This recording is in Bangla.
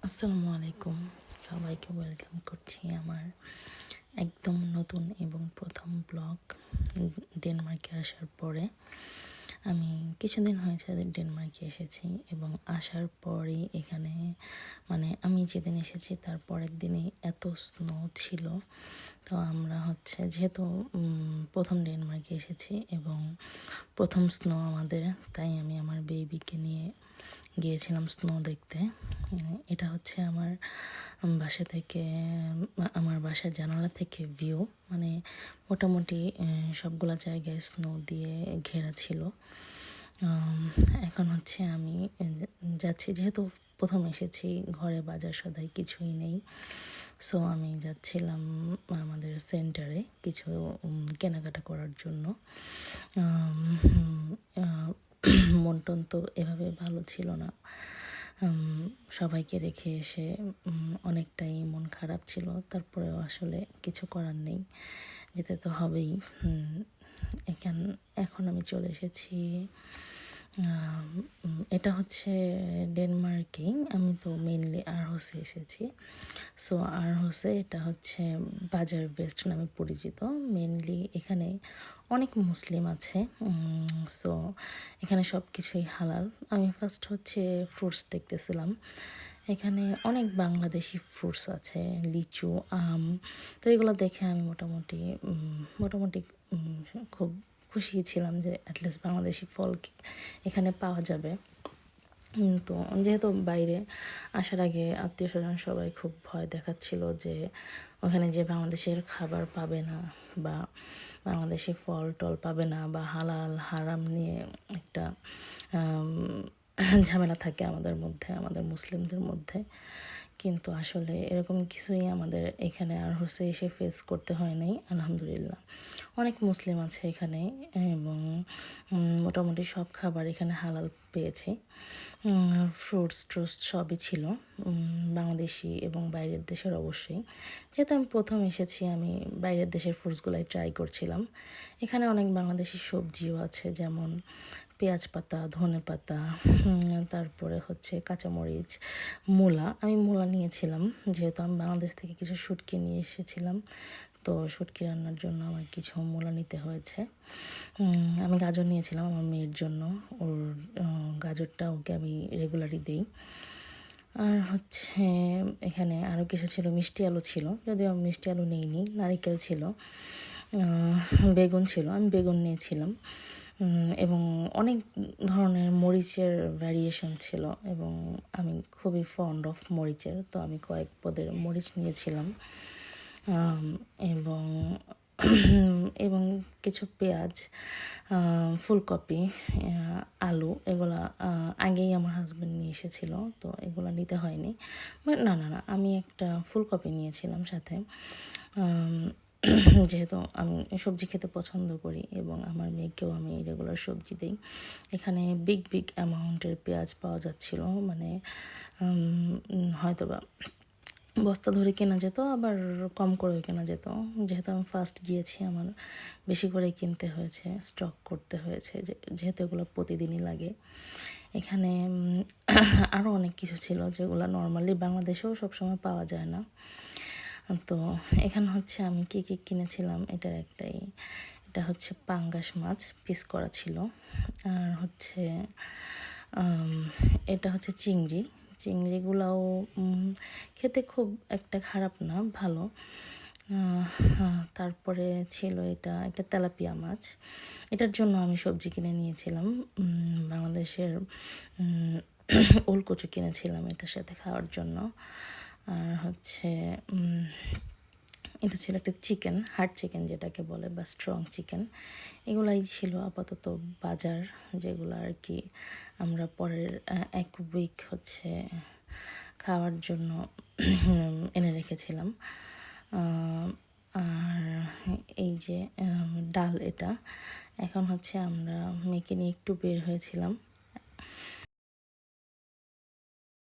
আসসালামু আলাইকুম, সবাইকে ওয়েলকাম করছি আমার একদম নতুন এবং প্রথম ব্লগ। ডেনমার্কে আসার পরে আমি কিছুদিন হয়েছে ডেনমার্কে এসেছি এবং আসার পরে এখানে আমি যেদিন এসেছি তার পরের দিনেই এত স্নো ছিল। তো আমরা যেহেতু প্রথম ডেনমার্কে এসেছি এবং প্রথম স্নো আমাদের, তাই আমি আমার বেবিকে নিয়ে গিয়েছিলাম স্নো দেখতে। এটা আমার বাসা থেকে, আমার বাসার জানালা থেকে ভিউ, মোটামুটি সবগুলা জায়গায় স্নো দিয়ে ঘেরা ছিল। এখন আমি যাচ্ছি, যেহেতু প্রথম এসেছি, ঘরে বাজার সদাই কিছুই নেই। সো আমি যাচ্ছিলাম আমাদের সেন্টারে কিছু কেনাকাটা করার জন্য। মন টন তো এভাবে ভালো ছিল না, সবাইকে রেখে এসে অনেকটাই মন খারাপ ছিল। তারপরেও আসলে কিছু করার নেই, যেতে তো হবেই। এখন আমি চলে এসেছি, এটা ডেনমার্কেই। আমি তো মেনলি আরহসে এসেছি। সো আরহসে এটা বাজার ওয়েস্ট নামে পরিচিত। মেনলি এখানে অনেক মুসলিম আছে। সো এখানে সব কিছুই হালাল। আমি ফার্স্ট ফ্রুটস দেখতেছিলাম। এখানে অনেক বাংলাদেশি ফ্রুটস আছে, লিচু, আম। তো এগুলো দেখে আমি মোটামুটি খুব খুশি ছিলাম যে অ্যাটলিস্ট বাংলাদেশি ফল এখানে পাওয়া যাবে। তো যেহেতু বাইরে আসার আগে আত্মীয় স্বজন সবাই খুব ভয় দেখাচ্ছিল যে ওখানে যে বাংলাদেশের খাবার পাবে না, বা বাংলাদেশি ফল টল পাবে না, বা হালাল হারাম নিয়ে একটা ঝামেলা থাকে আমাদের মধ্যে, আমাদের মুসলিমদের মধ্যে। কিন্তু আসলে এরকম কিছুই আমাদের এখানে আরহসে এসে ফেস করতে হয় নাই, আলহামদুলিল্লাহ। অনেক মুসলিম আছে এখানে এবং মোটামুটি সব খাবার এখানে হালাল পেয়েছি। ফ্রুটস ট্রুটস সবই ছিল, বাংলাদেশি এবং বাইরের দেশের অবশ্যই। যেহেতু আমি প্রথম এসেছি, আমি বাইরের দেশের ফ্রুটসগুলাই ট্রাই করছিলাম। এখানে অনেক বাংলাদেশি সবজিও আছে, যেমন পেঁয়াজ পাতা, ধনে পাতা, তারপরে কাঁচামরিচ, মূলা। আমি মূলা নিয়েছিলাম, যেহেতু আমি বাংলাদেশ থেকে কিছু শুটকি নিয়ে এসেছিলাম। তো শুটকি রান্নার জন্য আমার কিছু মূলা নিতে হয়েছে। আমি গাজর নিয়েছিলাম আমার মেয়ের জন্য, ওর গাজরটা ওকে আমি রেগুলারই দিই। আর এখানে আরও কিছু ছিল, মিষ্টি আলু ছিল, যদিও আমি মিষ্টি আলু নেইনি। নারিকেল ছিল, বেগুন ছিল, আমি বেগুন নিয়েছিলাম। এবং অনেক ধরনের মরিচের ভ্যারিয়েশন ছিল এবং আমি খুবই ফন্ড অফ মরিচের, তো আমি কয়েক পদের মরিচ নিয়েছিলাম। এবং এবং কিছু পেঁয়াজ, ফুলকপি, আলু, এগুলা আগেই আমার হাজব্যান্ড নিয়ে এসেছিল, তো এগুলো নিতে হয়নি। বাট না, আমি একটা ফুলকপি নিয়েছিলাম সাথে, যেহেতু আমি সবজি খেতে পছন্দ করি এবং আমার মেয়েকেও আমি রেগুলার সবজি দিই। এখানে বিগ অ্যামাউন্টের পেঁয়াজ পাওয়া যাচ্ছিল, হয়তোবা বস্তা ধরে কেনা যেত, আবার কম করেও কেনা যেত। যেহেতু আমি ফার্স্ট গিয়েছি, আমার বেশি করে কিনতে হয়েছে, স্টক করতে হয়েছে, যেহেতু এগুলো প্রতিদিনই লাগে। এখানে আরও অনেক কিছু ছিল যেগুলো নর্মালি বাংলাদেশেও সবসময় পাওয়া যায় না। তো এখানে আমি কী কিনেছিলাম, এটা পাঙ্গাস মাছ পিস করা ছিল। আর এটা চিংড়িগুলাও খেতে খুব একটা খারাপ না, ভালো। তারপরে ছিল এটা একটা তেলাপিয়া মাছ। এটার জন্য আমি সবজি কিনে নিয়েছিলাম, বাংলাদেশের ওলকচু কিনেছিলাম এটার সাথে খাওয়ার জন্য। আর এটা ছিল একটা চিকেন, হার্ড চিকেন যেটাকে বলে, বা স্ট্রং চিকেন। এগুলাই ছিল আপাতত বাজার, যেগুলো আর কি আমরা পরের এক উইক খাওয়ার জন্য এনে রেখেছিলাম। আর এই যে ডাল, এটা এখন আমরা মেয়েকে নিয়ে একটু বের হয়েছিলাম।